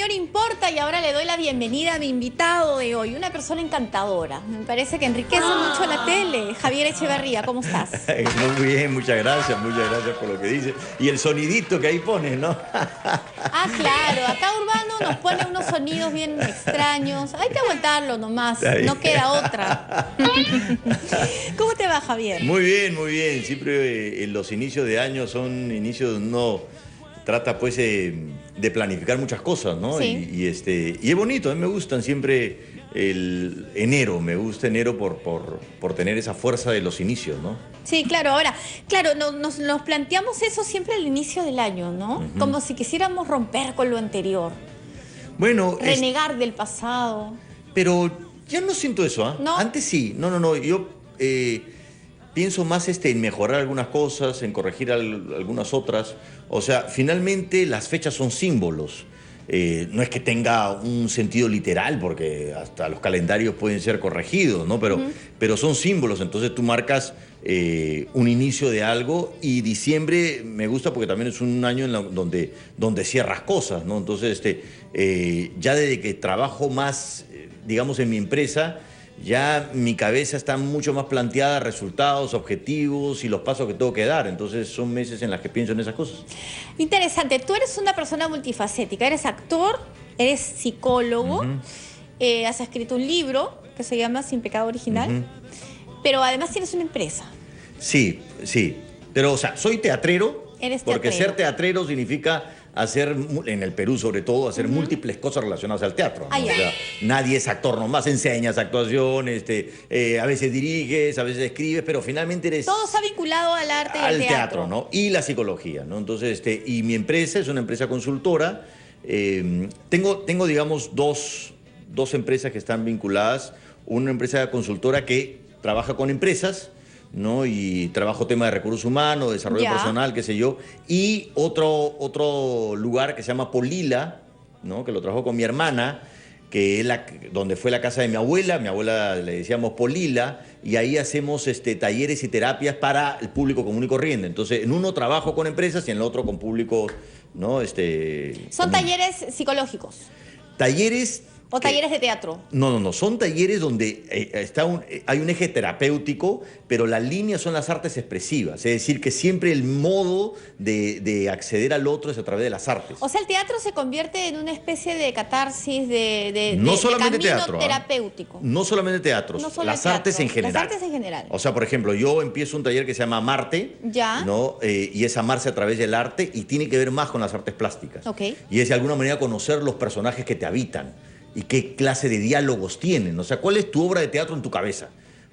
Opinión Importa y ahora le doy la bienvenida a mi invitado de hoy, una persona encantadora. Me parece que enriquece mucho la tele. Javier Echeverría, ¿cómo estás? Muy bien, muchas gracias por lo que dices. Y el sonidito que ahí pones, ¿no? Ah, claro, acá Urbano nos pone unos sonidos bien extraños. Hay que aguantarlo nomás, no queda otra. ¿Cómo te va, Javier? Muy bien, muy bien. Siempre los inicios de año son inicios donde uno trata pues de planificar muchas cosas, ¿no? Sí. Y es bonito, a mí me gustan siempre el enero, me gusta enero por tener esa fuerza de los inicios, ¿no? Sí, claro. Ahora, claro, nos planteamos eso siempre al inicio del año, ¿no? Como si quisiéramos romper con lo anterior. Bueno, renegar del pasado. pero ya no siento eso, ¿ah? ¿No? Antes sí, no, yo pienso más en mejorar algunas cosas, en corregir algunas otras. O sea, finalmente las fechas son símbolos. No es que tenga un sentido literal, porque hasta los calendarios pueden ser corregidos, ¿no? Pero son símbolos, entonces tú marcas un inicio de algo, y diciembre me gusta porque también es un año donde cierras cosas, ¿no? Entonces, ya desde que trabajo más, digamos, en mi empresa, ya mi cabeza está mucho más planteada, resultados, objetivos y los pasos que tengo que dar. Entonces son meses en los que pienso en esas cosas. Interesante. Tú eres una persona multifacética. Eres actor, eres psicólogo, has escrito un libro que se llama Sin Pecado Original, pero además tienes una empresa. Sí. Pero, o sea, soy teatrero. Eres porque teatrero. ser teatrero significa hacer, en el Perú sobre todo, hacer múltiples cosas relacionadas al teatro, ¿no? Ah, ya. O sea, nadie es actor nomás, enseñas actuación, a veces diriges, a veces escribes, pero finalmente eres... Todo está vinculado al arte y al teatro. ¿no? Y la psicología, ¿no? Entonces, y mi empresa es una empresa consultora. Tengo, digamos, dos empresas que están vinculadas. Una empresa consultora que trabaja con empresas, ¿no? Y trabajo tema de recursos humanos, desarrollo personal, qué sé yo. Y otro lugar que se llama Polila, ¿no? Que lo trabajo con mi hermana, que es donde fue la casa de mi abuela. Mi abuela le decíamos Polila, y ahí hacemos talleres y terapias para el público común y corriente. Entonces, en uno trabajo con empresas y en el otro con público, ¿no? ¿Son talleres psicológicos? Talleres... ¿O talleres de teatro? No, son talleres donde hay un eje terapéutico, pero la línea son las artes expresivas. Es decir, que siempre el modo de acceder al otro es a través de las artes. O sea, el teatro se convierte en una especie de catarsis, no solamente camino teatro, terapéutico. No solamente teatro, No solo las teatro, artes en general. Las artes en general. O sea, por ejemplo, yo empiezo un taller que se llama Amarte, ¿no? Y es amarse a través del arte, y tiene que ver más con las artes plásticas. Okay. Y es de alguna manera conocer los personajes que te habitan y qué clase de diálogos tienen. O sea, ¿cuál es tu obra de teatro en tu cabeza?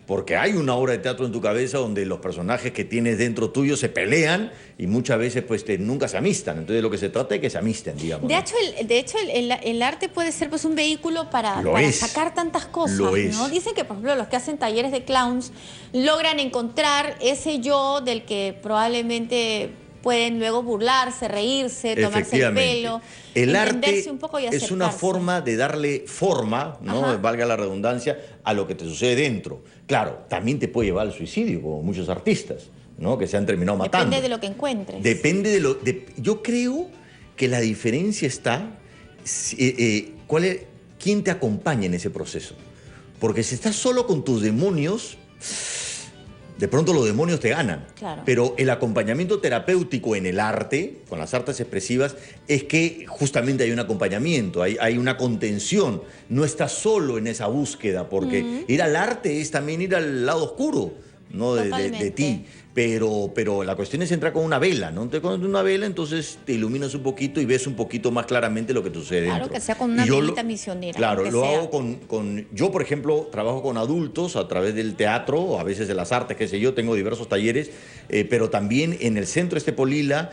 Porque hay una obra de teatro en tu cabeza donde los personajes que tienes dentro tuyo se pelean y muchas veces pues nunca se amistan. Entonces lo que se trata es que se amisten, digamos. De hecho, el arte puede ser pues un vehículo para sacar tantas cosas, ¿no? Dicen que, por ejemplo, los que hacen talleres de clowns logran encontrar ese yo del que probablemente pueden luego burlarse, reírse, tomarse el pelo. El arte un poco y es una forma de darle forma, ¿no? Valga la redundancia, a lo que te sucede dentro. Claro, también te puede llevar al suicidio, como muchos artistas, ¿no? Que se han terminado matando. Depende de lo que encuentres. Depende yo creo que la diferencia está quién te acompaña en ese proceso. Porque si estás solo con tus demonios, de pronto los demonios te ganan. Claro. Pero el acompañamiento terapéutico en el arte, con las artes expresivas, es que justamente hay un acompañamiento, hay una contención. No estás solo en esa búsqueda, porque ir al arte es también ir al lado oscuro, ¿no? de ti. Pero la cuestión es entrar con una vela, ¿no? Entonces, con una vela, entonces te iluminas un poquito y ves un poquito más claramente lo que te sucede dentro. Claro, que sea con una velita misionera. Claro, lo hago yo, por ejemplo, trabajo con adultos a través del teatro, o a veces de las artes, qué sé yo, tengo diversos talleres, pero también en el centro Polila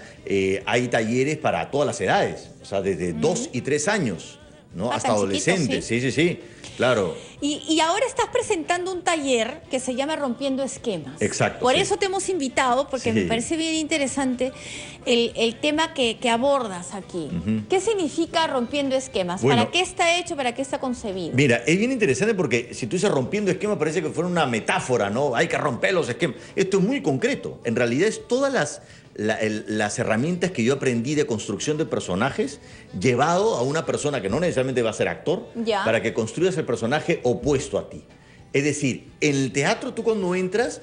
hay talleres para todas las edades, o sea, desde 2 y 3 años, ¿no? Hasta adolescentes. Sí, claro. Y ahora estás presentando un taller que se llama Rompiendo Esquemas. Exacto. Por eso te hemos invitado, porque me parece bien interesante el tema que abordas aquí. ¿Qué significa Rompiendo Esquemas? Bueno, ¿para qué está hecho? ¿Para qué está concebido? Mira, es bien interesante porque si tú dices rompiendo esquemas parece que fuera una metáfora, ¿no? Hay que romper los esquemas. Esto es muy concreto. En realidad es todas las herramientas que yo aprendí de construcción de personajes llevado a una persona que no necesariamente va a ser actor, para que construyas el personaje opuesto a ti. Es decir, en el teatro tú cuando entras,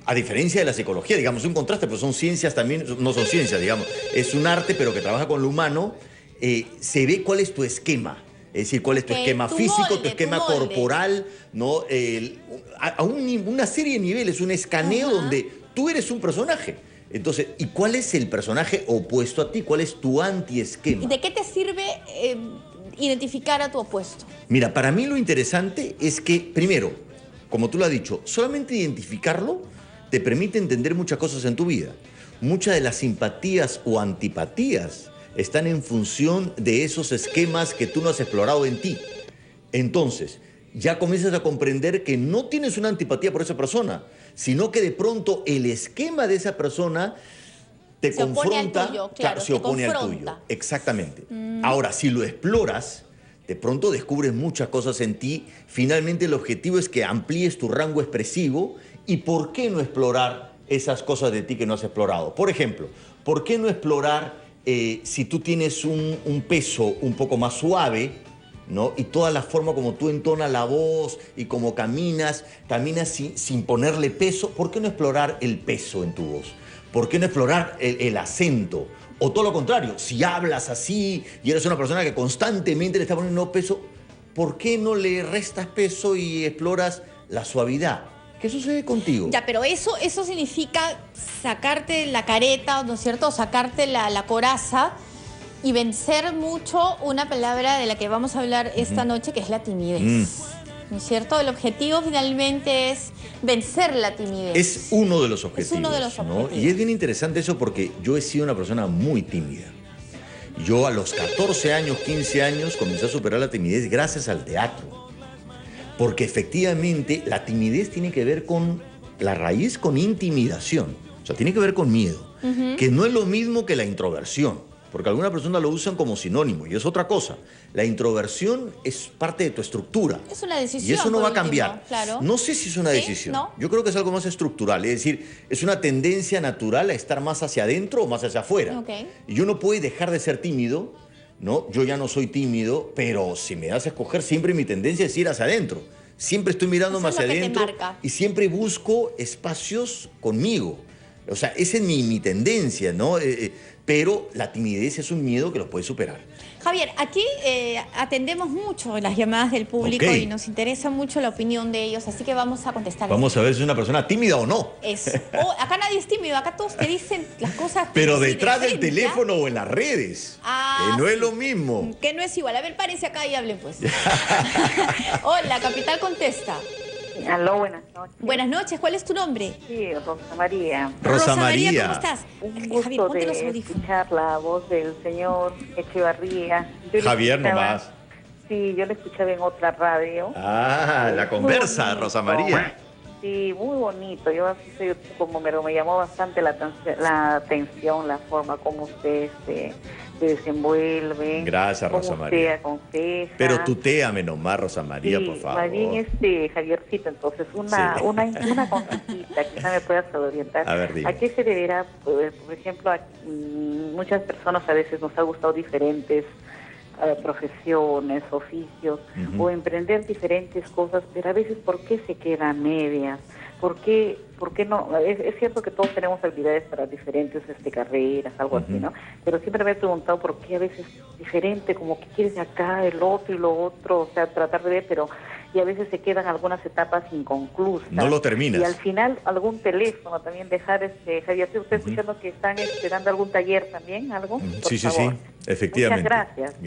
a diferencia de la psicología, digamos, un contraste, pero son ciencias también, no son ciencias, digamos, es un arte pero que trabaja con lo humano, se ve cuál es tu esquema. Es decir, cuál es tu esquema físico, tu esquema corporal, ¿no? A una serie de niveles, un escaneo donde tú eres un personaje. Entonces, ¿y cuál es el personaje opuesto a ti? ¿Cuál es tu antiesquema? ¿Y de qué te sirve identificar a tu opuesto? Mira, para mí lo interesante es que, primero, como tú lo has dicho, solamente identificarlo te permite entender muchas cosas en tu vida. Muchas de las simpatías o antipatías están en función de esos esquemas que tú no has explorado en ti. Entonces, ya comienzas a comprender que no tienes una antipatía por esa persona, sino que de pronto el esquema de esa persona te confronta, se opone al tuyo. Exactamente. Ahora, si lo exploras, de pronto descubres muchas cosas en ti. Finalmente, el objetivo es que amplíes tu rango expresivo. ¿Y por qué no explorar esas cosas de ti que no has explorado? Por ejemplo, ¿por qué no explorar si tú tienes un peso un poco más suave, ¿no? Y toda la forma como tú entonas la voz y como caminas sin ponerle peso? ¿Por qué no explorar el peso en tu voz? ¿Por qué no explorar el acento? O todo lo contrario, si hablas así y eres una persona que constantemente le está poniendo peso, ¿por qué no le restas peso y exploras la suavidad? ¿Qué sucede contigo? Ya, pero eso significa sacarte la careta, ¿no es cierto? O sacarte la coraza y vencer mucho una palabra de la que vamos a hablar esta noche, que es la timidez. ¿No es cierto? El objetivo finalmente es vencer la timidez. Es uno de los objetivos. Es uno de los objetivos. ¿No? Y es bien interesante eso porque yo he sido una persona muy tímida. Yo a los 14 años, 15 años, comencé a superar la timidez gracias al teatro. Porque efectivamente la timidez tiene que ver con la raíz, con intimidación. O sea, tiene que ver con miedo. Que no es lo mismo que la introversión. Porque algunas personas lo usan como sinónimo y es otra cosa. La introversión es parte de tu estructura. Es una decisión. Y eso no va a cambiar. Claro. No sé si es una decisión. ¿No? Yo creo que es algo más estructural. Es decir, es una tendencia natural a estar más hacia adentro o más hacia afuera. Y yo no puedo dejar de ser tímido, ¿no? Yo ya no soy tímido, pero si me das a escoger, siempre mi tendencia es ir hacia adentro. Siempre estoy mirando más hacia adentro y siempre busco espacios conmigo. O sea, esa es mi tendencia, ¿no? Pero la timidez es un miedo que los puede superar. Javier, aquí atendemos mucho las llamadas del público y nos interesa mucho la opinión de ellos, así que vamos a contestar. Vamos a ver si es una persona tímida o no. Acá nadie es tímido, acá todos te dicen las cosas. Pero detrás del teléfono o en las redes, que no es lo mismo. Que no es igual. A ver, párense acá y hablen pues. Hola, Capital contesta. Aló, buenas noches. Buenas noches, ¿cuál es tu nombre? Sí, Rosa María. Rosa María, ¿cómo estás? Un gusto de escuchar la voz del señor Echevarría. Javier nomás. Sí, yo le escuchaba en otra radio. La conversa, Rosa María. Sí, muy bonito. Yo así soy como me llamó bastante la atención, la forma como usted se desenvuelve. Gracias, Rosa María. Aconseja. Pero tutéame nomás, Rosa María, por favor. Más bien Javiercito, entonces una consejita, quizá me puedas orientar. A ver, dime. ¿A qué se deberá, por ejemplo, muchas personas a veces nos ha gustado diferentes profesiones, oficios, o emprender diferentes cosas, pero a veces ¿por qué se quedan medias? ¿Por qué no? Es cierto que todos tenemos habilidades para diferentes carreras, algo así, ¿no? Pero siempre me he preguntado por qué a veces diferente, como que quieres acá, el otro y lo otro, o sea, tratar de ver, pero y a veces se quedan algunas etapas inconclusas. No lo terminas. Y al final algún teléfono también dejar, Javier, ¿usted escuchando que están dando algún taller también, algo? Sí, efectivamente. Muchas gracias.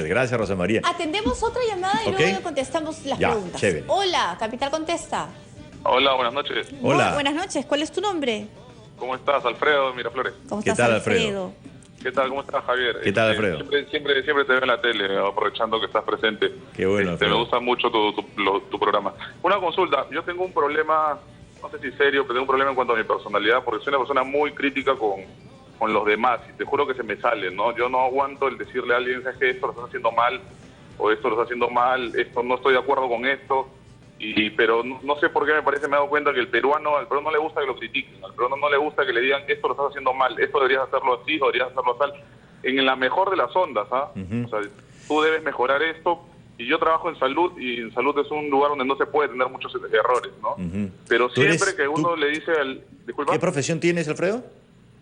Gracias, Rosa María. Atendemos otra llamada y luego contestamos las preguntas. Chévere. Hola, Capital contesta. Hola, buenas noches. Hola. Buenas noches, ¿cuál es tu nombre? ¿Cómo estás? Alfredo de Miraflores. ¿Cómo estás, Alfredo? ¿Qué tal? ¿Cómo estás, Javier? ¿Qué tal, Alfredo? Siempre te veo en la tele, aprovechando que estás presente. Qué bueno, Alfredo. Me gusta mucho tu programa. Una consulta. Yo tengo un problema, no sé si serio, pero tengo un problema en cuanto a mi personalidad, porque soy una persona muy crítica con los demás, y te juro que se me sale, ¿no? Yo no aguanto el decirle a alguien, ¿sabes qué? Esto lo estás haciendo mal, o esto lo estás haciendo mal, esto no estoy de acuerdo con esto. Pero no sé por qué me he dado cuenta que al peruano no le gusta que lo critiquen, al peruano no le gusta que le digan esto lo estás haciendo mal, esto deberías hacerlo así, o deberías hacerlo tal. En la mejor de las ondas, ¿ah? O sea, tú debes mejorar esto. Y yo trabajo en salud, y en salud es un lugar donde no se puede tener muchos errores, ¿no? Pero siempre que uno le dice Disculpa. ¿Qué profesión tienes, Alfredo?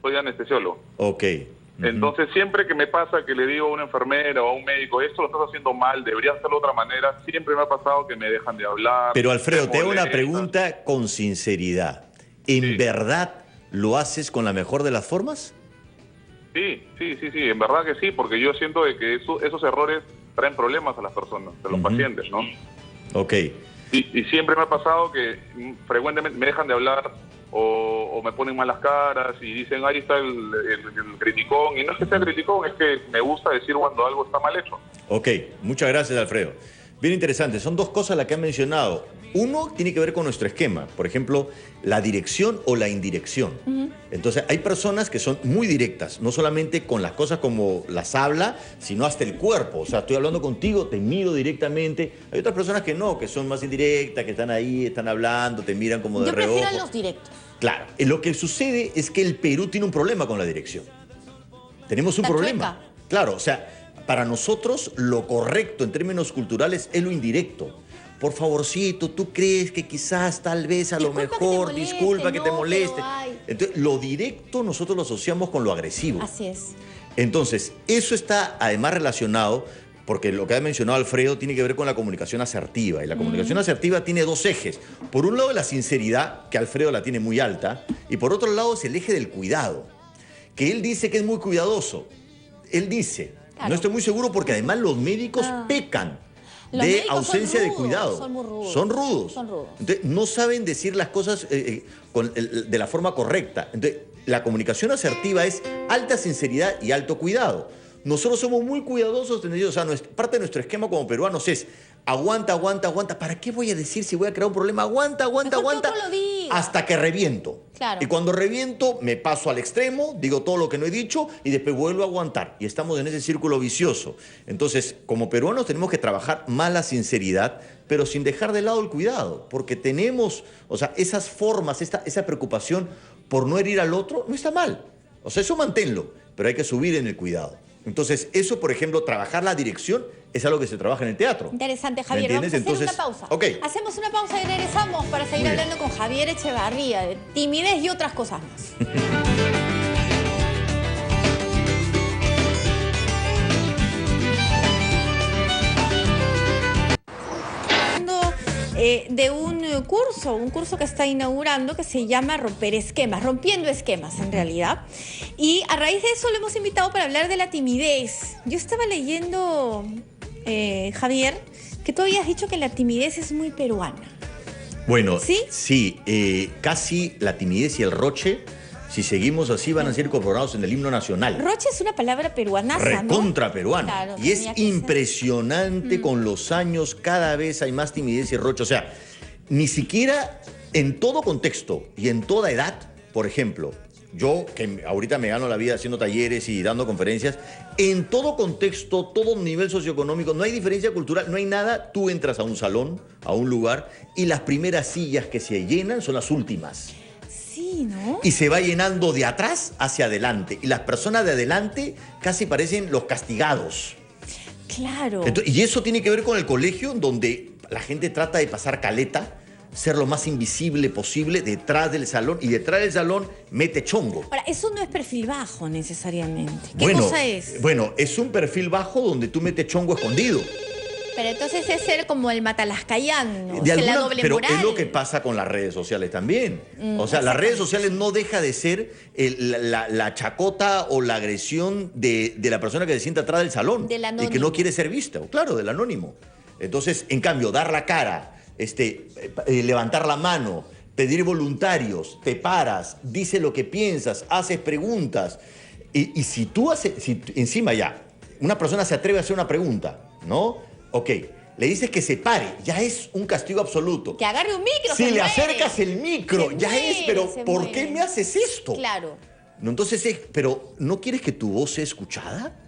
Soy anestesiólogo. Ok. Entonces, siempre que me pasa que le digo a una enfermera o a un médico, esto lo estás haciendo mal, deberías hacerlo de otra manera, siempre me ha pasado que me dejan de hablar. Pero, Alfredo, te hago una pregunta con sinceridad. ¿En verdad lo haces con la mejor de las formas? Sí, en verdad que sí, porque yo siento de que esos errores traen problemas a las personas, a los pacientes, ¿no? Ok. Y siempre me ha pasado que frecuentemente me dejan de hablar o me ponen malas caras y dicen, ahí está el criticón. Y no es que sea criticón, es que me gusta decir cuando algo está mal hecho. Ok, muchas gracias, Alfredo. Bien interesante, son dos cosas las que han mencionado. Uno tiene que ver con nuestro esquema, por ejemplo, la dirección o la indirección. Entonces, hay personas que son muy directas, no solamente con las cosas como las habla, sino hasta el cuerpo. O sea, estoy hablando contigo, te miro directamente. Hay otras personas que no, que son más indirectas, que están ahí, están hablando, te miran como de reojo. Yo prefiero los directos. Claro, lo que sucede es que el Perú tiene un problema con la dirección. Tenemos un problema. Chueca. Claro, o sea, para nosotros lo correcto en términos culturales es lo indirecto. Por favorcito, ¿tú crees que quizás, tal vez, a lo mejor, disculpa que te moleste? Entonces, lo directo nosotros lo asociamos con lo agresivo. Así es. Entonces, eso está además relacionado, porque lo que ha mencionado Alfredo tiene que ver con la comunicación asertiva. Y la comunicación asertiva tiene dos ejes. Por un lado, la sinceridad, que Alfredo la tiene muy alta, y por otro lado es el eje del cuidado, que él dice que es muy cuidadoso. Él dice, no estoy muy seguro porque además los médicos pecan de ausencia de cuidado. Son rudos. Entonces, no saben decir las cosas de la forma correcta. Entonces, la comunicación asertiva es alta sinceridad y alto cuidado. Nosotros somos muy cuidadosos, o sea, parte de nuestro esquema como peruanos es aguanta. ¿Para qué voy a decir si voy a crear un problema? Aguanta. Hasta que reviento. Claro. Y cuando reviento, me paso al extremo, digo todo lo que no he dicho y después vuelvo a aguantar. Y estamos en ese círculo vicioso. Entonces, como peruanos tenemos que trabajar más la sinceridad, pero sin dejar de lado el cuidado. Porque tenemos, o sea, esas formas, esa preocupación por no herir al otro, no está mal. O sea, eso manténlo, pero hay que subir en el cuidado. Entonces, eso, por ejemplo, trabajar la dirección es algo que se trabaja en el teatro. Interesante, Javier. Vamos a hacer una pausa. Okay. Hacemos una pausa y regresamos para seguir hablando con Javier Echevarría de timidez y otras cosas más. De un curso que está inaugurando que se llama Rompiendo Esquemas en realidad. Y a raíz de eso lo hemos invitado para hablar de la timidez. Yo estaba leyendo, Javier, que tú habías dicho que la timidez es muy peruana. Bueno, sí, casi la timidez y el roche, si seguimos así, van a ser incorporados en el himno nacional. Roche es una palabra peruanaza, recontra peruana. Claro, y es impresionante con los años, cada vez hay más timidez y roche. O sea, ni siquiera en todo contexto y en toda edad, por ejemplo, yo que ahorita me gano la vida haciendo talleres y dando conferencias, en todo contexto, todo nivel socioeconómico, no hay diferencia cultural, no hay nada. Tú entras a un salón, a un lugar, y las primeras sillas que se llenan son las últimas. Sí, ¿no? Y se va llenando de atrás hacia adelante. Y las personas de adelante casi parecen los castigados. Claro. Entonces, y eso tiene que ver con el colegio, donde la gente trata de pasar caleta, ser lo más invisible posible detrás del salón, y detrás del salón mete chongo. Ahora, eso no es perfil bajo necesariamente. ¿Qué cosa es? Bueno, es un perfil bajo donde tú metes chongo escondido. Pero entonces es ser como el matalascayano, la doble pero moral. Es lo que pasa con las redes sociales también. O sea, las redes sociales no deja de ser la chacota o la agresión de la persona que se sienta atrás del salón y que no quiere ser vista. Claro, del anónimo. Entonces, en cambio, dar la cara, levantar la mano, pedir voluntarios, te paras, dices lo que piensas, haces preguntas. Y si tú encima ya, una persona se atreve a hacer una pregunta, ¿no? Ok, le dices que se pare, ya es un castigo absoluto. Que agarre un micro. Si le acercas el micro, ya es, pero ¿por qué me haces esto? Claro. No, entonces, pero ¿no quieres que tu voz sea escuchada?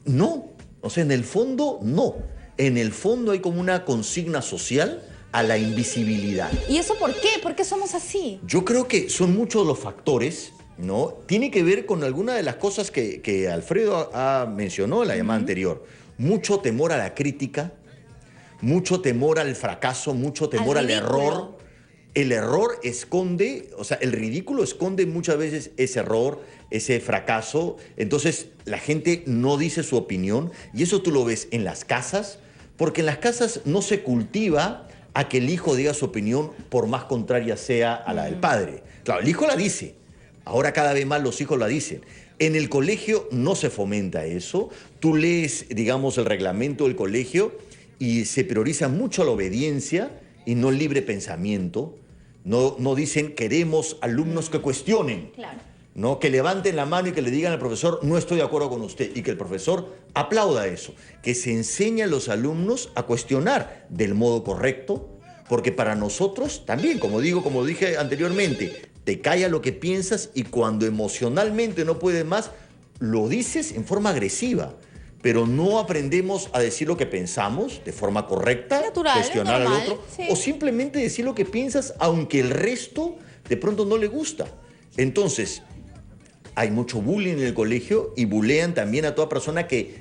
No. O sea, en el fondo, no. En el fondo hay como una consigna social a la invisibilidad. ¿Y eso por qué? ¿Por qué somos así? Yo creo que son muchos los factores, ¿no? Tiene que ver con alguna de las cosas que Alfredo mencionó en la llamada anterior. Mucho temor a la crítica, mucho temor al fracaso, mucho temor al error. El error esconde, o sea, el ridículo esconde muchas veces ese error, ese fracaso. Entonces, la gente no dice su opinión y eso tú lo ves en las casas, porque en las casas no se cultiva a que el hijo diga su opinión por más contraria sea a la del padre. Claro, el hijo la dice. Ahora cada vez más los hijos la dicen. En el colegio no se fomenta eso. Tú lees, digamos, el reglamento del colegio y se prioriza mucho la obediencia y no el libre pensamiento. No dicen queremos alumnos que cuestionen, claro, ¿no? Que levanten la mano y que le digan al profesor no estoy de acuerdo con usted y que el profesor aplauda eso. Que se enseñe a los alumnos a cuestionar del modo correcto, porque para nosotros también, como dije anteriormente, te calla lo que piensas y cuando emocionalmente no puedes más, lo dices en forma agresiva. Pero no aprendemos a decir lo que pensamos de forma correcta, natural, cuestionar normal, al otro, sí, o simplemente decir lo que piensas, aunque el resto de pronto no le gusta. Entonces, hay mucho bullying en el colegio y bulean también a toda persona que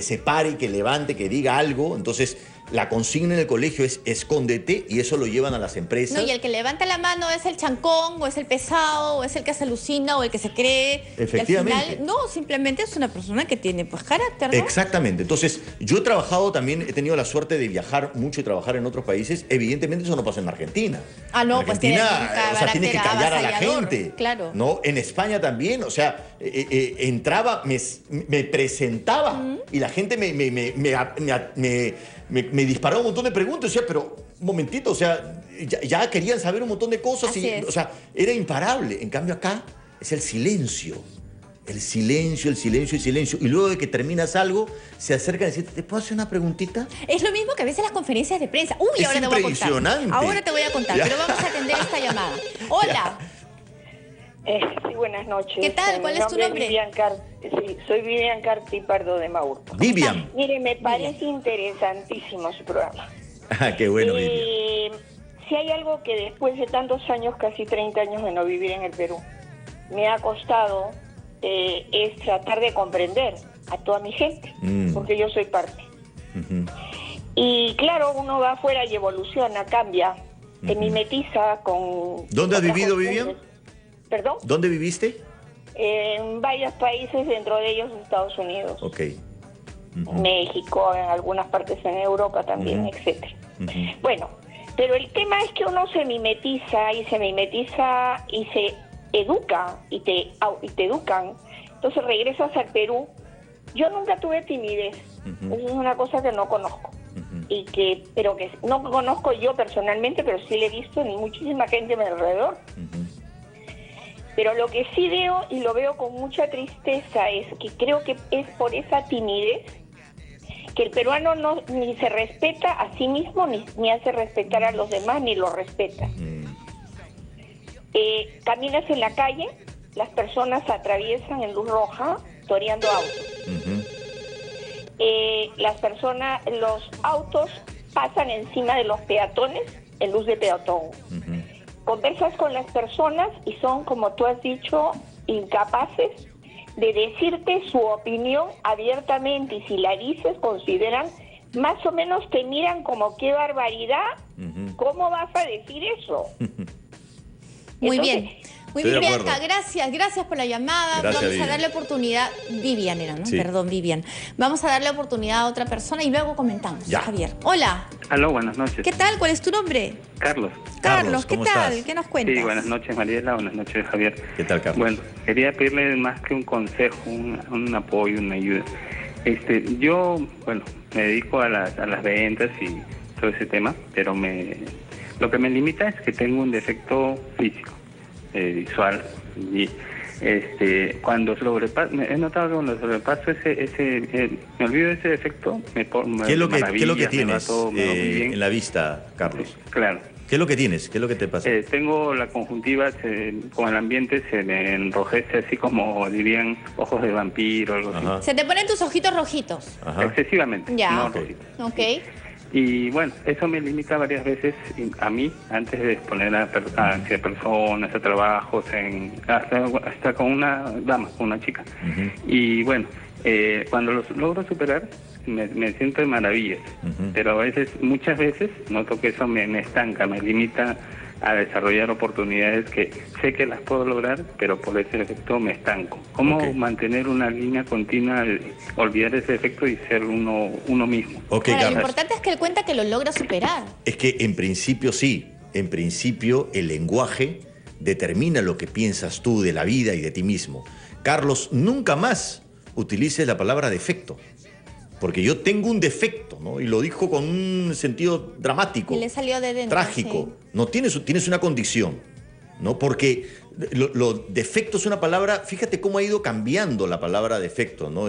se pare, que levante, que diga algo. Entonces, la consigna en el colegio es escóndete y eso lo llevan a las empresas. No, y el que levanta la mano es el chancón, o es el pesado, o es el que se alucina, o el que se cree. Efectivamente. Y al final, no, simplemente es una persona que tiene pues carácter, ¿no? Exactamente. Entonces, yo he trabajado también, he tenido la suerte de viajar mucho y trabajar en otros países. Evidentemente eso no pasa en Argentina. Ah, no, en pues Argentina, tiene que callar a la gente. Claro. ¿No? En España también, o sea, entraba, me presentaba y la gente me disparaba un montón de preguntas. O sea, pero un momentito, o sea, ya querían saber un montón de cosas. O sea, era imparable. En cambio acá es el silencio. El silencio, el silencio, el silencio. Y luego de que terminas algo, se acercan y dicen, ¿te puedo hacer una preguntita? Es lo mismo que a veces las conferencias de prensa. Uy, es ahora te voy a contar. Impresionante. Ahora te voy a contar, pero vamos a atender esta llamada. Hola. Sí, buenas noches. ¿Qué tal? ¿Cuál es tu nombre? Sí, soy Vivian Carti Pardo de Maurto. Vivian. Mire, me parece interesantísimo su programa. Ah, qué bueno, Vivian. Si hay algo que después de tantos años, casi 30 años de no vivir en el Perú, me ha costado es tratar de comprender a toda mi gente, porque yo soy parte. Y claro, uno va afuera y evoluciona, cambia, te mimetiza con... ¿Dónde has vivido, Vivian? ¿Perdón? ¿Dónde viviste? En varios países, dentro de ellos Estados Unidos. Ok. México, en algunas partes en Europa también, etcétera. Bueno, pero el tema es que uno se mimetiza y se educa y te educan. Entonces regresas al Perú. Yo nunca tuve timidez. Eso es una cosa que no conozco. Pero que no conozco yo personalmente, pero sí le he visto en muchísima gente a mi alrededor. Pero lo que sí veo, y lo veo con mucha tristeza, es que creo que es por esa timidez que el peruano ni se respeta a sí mismo, ni hace respetar a los demás, ni lo respeta. Caminas en la calle, las personas atraviesan en luz roja, toreando autos. Los autos pasan encima de los peatones en luz de peatón. Conversas con las personas y son, como tú has dicho, incapaces de decirte su opinión abiertamente, y si la dices, consideran, más o menos te miran como qué barbaridad, ¿cómo vas a decir eso? Muy Entonces, bien. Muy bien, Bianca, gracias por la llamada. Gracias, Vamos Vivian. a darle oportunidad. Vivian era, ¿no? Sí. Perdón, Vivian. Vamos a darle oportunidad a otra persona y luego comentamos. Ya. Javier. Hola. Aló, buenas noches. ¿Qué tal? ¿Cuál es tu nombre? Carlos. Carlos, ¿qué ¿cómo tal? estás? ¿Qué nos cuentas? Sí, buenas noches, Mariela. Buenas noches, Javier. ¿Qué tal, Carlos? Bueno, quería pedirle más que un consejo, un apoyo, una ayuda. Yo, bueno, me dedico a las ventas y todo ese tema, pero lo que me limita es que tengo un defecto físico, visual. Y cuando he notado que cuando sobrepaso me olvido de ese defecto, ¿Qué es lo que tienes en la vista, Carlos? Claro. ¿Qué es lo que tienes? ¿Qué es lo que te pasa? Tengo la conjuntiva, con el ambiente se me enrojece así como dirían ojos de vampiro o algo así. Se te ponen tus ojitos rojitos. Ajá. Excesivamente. Ya. No Ok. rojitos. Ok. Y bueno, eso me limita varias veces a mí, antes de exponer hacia personas, a trabajos, hasta con una dama, con una chica. Y bueno, cuando los logro superar, me siento de maravillas. Pero a veces, muchas veces, noto que eso me estanca, me limita a desarrollar oportunidades que sé que las puedo lograr, pero por ese efecto me estanco. ¿Cómo mantener una línea continua, olvidar ese efecto y ser uno mismo? Ahora, lo importante es que él cuenta que lo logra superar. Es que en principio sí, en principio el lenguaje determina lo que piensas tú de la vida y de ti mismo. Carlos, nunca más utilices la palabra defecto. Porque yo tengo un defecto, ¿no? Y lo dijo con un sentido dramático. Y le salió de dentro. Trágico. Sí. No, tienes una condición, ¿no? Porque lo defecto es una palabra, fíjate cómo ha ido cambiando la palabra defecto, ¿no?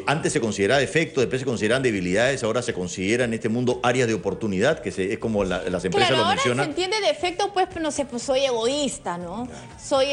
Antes se consideraba defecto, después se consideraban debilidades, ahora se considera en este mundo áreas de oportunidad, que es como las empresas lo mencionan. Ahora se entiende defecto, pues, no sé, pues soy egoísta, ¿no? Soy,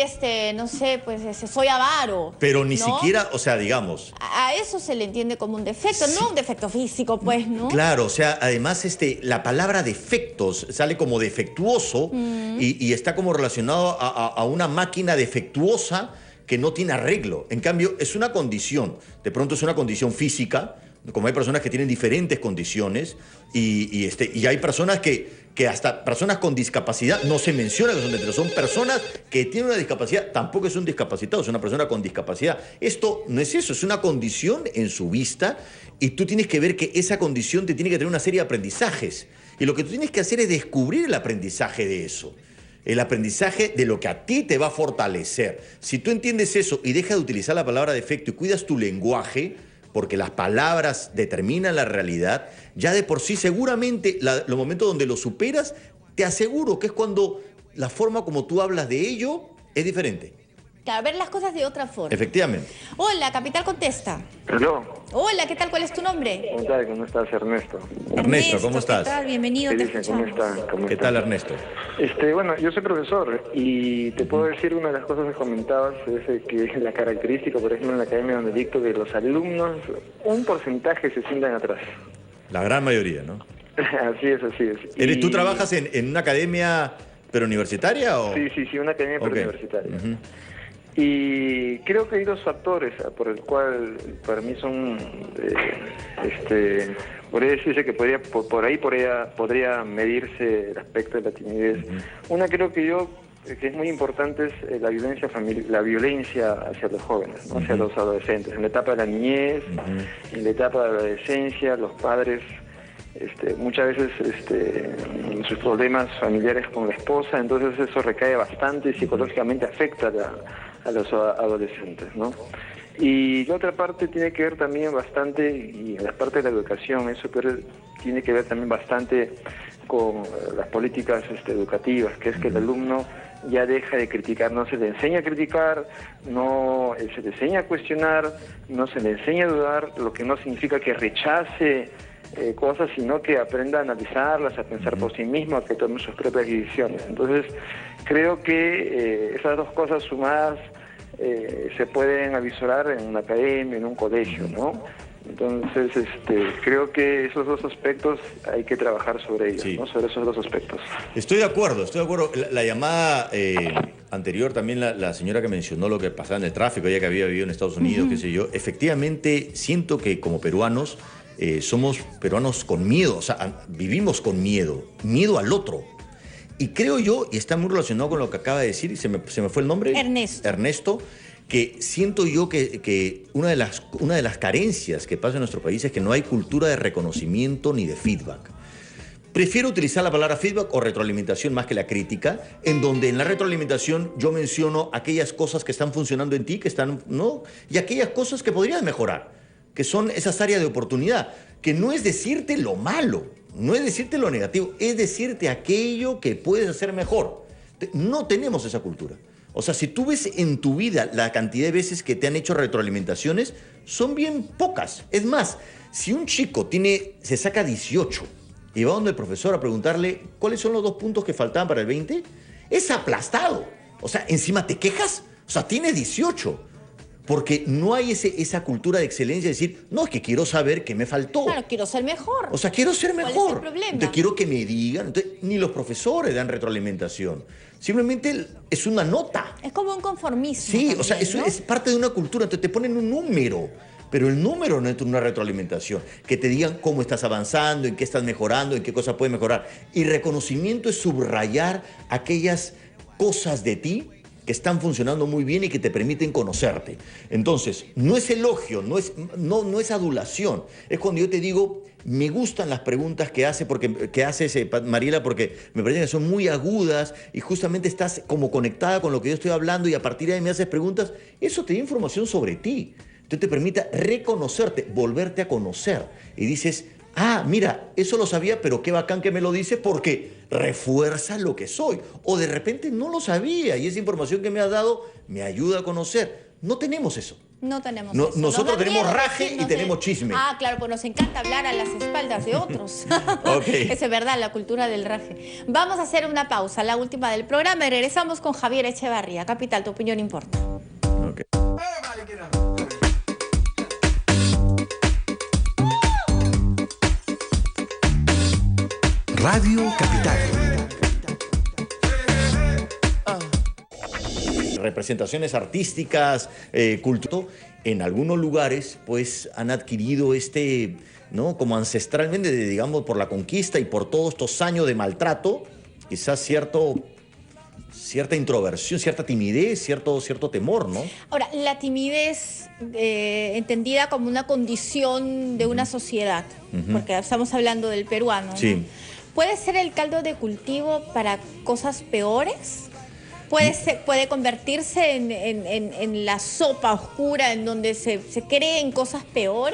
no sé, pues, soy avaro. Pero ni siquiera, o sea, digamos... A eso se le entiende como un defecto, sí. No un defecto físico, pues, ¿no? Claro, o sea, además, la palabra defectos sale como defectuoso y está como relacionado a una máquina defectuosa que no tiene arreglo. En cambio, es una condición. De pronto es una condición física, como hay personas que tienen diferentes condiciones y hay personas que hasta personas con discapacidad no se menciona que son defectos. Son personas que tienen una discapacidad, tampoco es un discapacitado, es una persona con discapacidad. Esto no es eso, es una condición en su vista y tú tienes que ver que esa condición te tiene que tener una serie de aprendizajes. Y lo que tú tienes que hacer es descubrir el aprendizaje de eso. El aprendizaje de lo que a ti te va a fortalecer. Si tú entiendes eso y dejas de utilizar la palabra defecto y cuidas tu lenguaje, porque las palabras determinan la realidad, ya de por sí seguramente los momentos donde lo superas, te aseguro que es cuando la forma como tú hablas de ello es diferente. Claro, ver las cosas de otra forma. Efectivamente. Hola, Capital contesta. Aló. Hola, ¿qué tal? ¿Cuál es tu nombre? ¿Cómo tal? ¿Cómo estás, Ernesto? Ernesto, ¿cómo estás? ¿Qué tal? Bienvenido, te escuchamos. ¿Qué tal, Ernesto? Bueno, yo soy profesor y te puedo decir una de las cosas que comentabas es que la característica, por ejemplo, en la academia donde dicto, que los alumnos, un porcentaje se sientan atrás. La gran mayoría, ¿no? Así es. ¿Tú trabajas en una academia, pero universitaria o...? Sí, una academia pero universitaria. Y creo que hay dos factores por el cual para mí son, podría decirse que por ahí podría medirse el aspecto de la timidez. Una creo que es muy importante es la violencia hacia los jóvenes, ¿no? Hacia los adolescentes. En la etapa de la niñez, en la etapa de la adolescencia, los padres muchas veces sus problemas familiares con la esposa, entonces eso recae bastante y psicológicamente afecta a los adolescentes, ¿no? Y la otra parte tiene que ver también bastante, y la parte de la educación, eso tiene que ver también bastante con las políticas educativas, que es que el alumno ya deja de criticar, no se le enseña a criticar, no se le enseña a cuestionar, no se le enseña a dudar, lo que no significa que rechace cosas, sino que aprenda a analizarlas, a pensar por sí mismo, a que tome sus propias decisiones. Entonces, creo que esas dos cosas sumadas se pueden avisorar en una academia, en un colegio, ¿no? Entonces, creo que esos dos aspectos hay que trabajar sobre ellos, ¿no? Sobre esos dos aspectos. Estoy de acuerdo. La llamada anterior también, la señora que mencionó lo que pasaba en el tráfico, ella que había vivido en Estados Unidos, qué sé yo, efectivamente siento que como peruanos somos peruanos con miedo, o sea, vivimos con miedo al otro. Y creo yo, y está muy relacionado con lo que acaba de decir, y se me fue el nombre. Ernesto, que siento yo que una de las carencias que pasa en nuestro país es que no hay cultura de reconocimiento ni de feedback. Prefiero utilizar la palabra feedback o retroalimentación más que la crítica, en donde en la retroalimentación yo menciono aquellas cosas que están funcionando en ti, ¿no? Y aquellas cosas que podrías mejorar, que son esas áreas de oportunidad, que no es decirte lo malo, no es decirte lo negativo, es decirte aquello que puedes hacer mejor. No tenemos esa cultura. O sea, si tú ves en tu vida la cantidad de veces que te han hecho retroalimentaciones, son bien pocas. Es más, si un chico se saca 18 y va donde el profesor a preguntarle cuáles son los 2 puntos que faltaban para el 20, es aplastado. O sea, encima te quejas. O sea, tienes 18. Porque no hay esa cultura de excelencia de decir, no, es que quiero saber qué me faltó. Claro, quiero ser mejor. O sea, quiero ser mejor. ¿Cuál es el problema? Entonces quiero que me digan. Entonces, ni los profesores dan retroalimentación. Simplemente es una nota. Es como un conformismo. Sí, también, o sea, eso, ¿no? Es parte de una cultura. Entonces te ponen un número. Pero el número no es una retroalimentación. Que te digan cómo estás avanzando, en qué estás mejorando, en qué cosas puedes mejorar. Y reconocimiento es subrayar aquellas cosas de ti que están funcionando muy bien y que te permiten conocerte. Entonces, no es elogio, no es adulación. Es cuando yo te digo, me gustan las preguntas que haces, Mariela, porque me parecen que son muy agudas y justamente estás como conectada con lo que yo estoy hablando y a partir de ahí me haces preguntas. Eso te da información sobre ti. Entonces te permite reconocerte, volverte a conocer. Y dices, ah, mira, eso lo sabía, pero qué bacán que me lo dice porque refuerza lo que soy. O de repente no lo sabía y esa información que me has dado me ayuda a conocer. No tenemos eso. No tenemos eso. Nosotros tenemos raje y tenemos chisme. Ah, claro, pues nos encanta hablar a las espaldas de otros. Okay. Eso es verdad, la cultura del raje. Vamos a hacer una pausa, la última del programa, y regresamos con Javier Echevarría. Capital, tu opinión importa. Okay. Radio Capital. Representaciones artísticas, culto, en algunos lugares pues han adquirido ¿no? Como ancestralmente, digamos, por la conquista y por todos estos años de maltrato, quizás cierta introversión, cierta timidez, cierto temor, ¿no? Ahora, la timidez entendida como una condición de una sociedad, porque estamos hablando del peruano, ¿no? Sí. ¿Puede ser el caldo de cultivo para cosas peores? ¿Puede convertirse en la sopa oscura en donde se creen cosas peores?